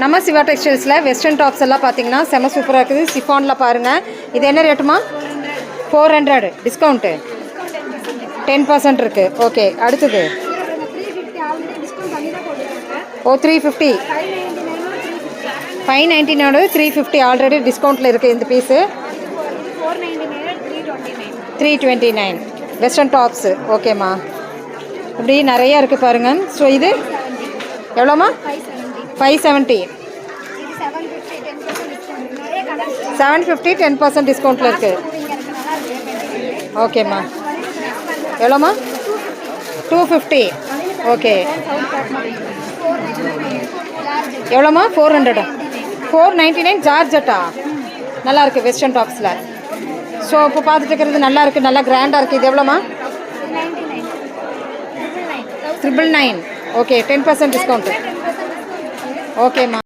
நம்ம Siva டெக்ஸ்டைல்ஸில் western tops எல்லாம் பார்த்தீங்கன்னா செம சூப்பராக இருக்குது. சிஃபானில் பாருங்கள். இது என்ன ரேட்டுமா? 400 டிஸ்கவுண்ட்டு 10% இருக்குது. ஓகே, அடுத்தது ஓ 350 599 350 ஆல்ரெடி டிஸ்கவுண்ட்டில் இருக்குது இந்த பீஸு. 329 western tops. ஓகேம்மா, இப்படி நிறையா இருக்குது பாருங்கள். ஸோ இது எவ்வளோம்மா? 570 750 10% டிஸ்கவுண்ட்டில் இருக்குது. ஓகேம்மா, எவ்வளோம்மா? 250. ஓகே, எவ்வளோம்மா? 400 499 ஜார்ஜட்டா. நல்லாயிருக்கு வெஸ்டர்ன் டாப்ஸில். ஸோ இப்போ பார்த்துட்டு இருக்கிறது நல்லா இருக்குது, நல்லா கிராண்டாக இருக்குது. இது எவ்வளோம்மா? 999. Okay, 10% discount. ஓகேம்மா.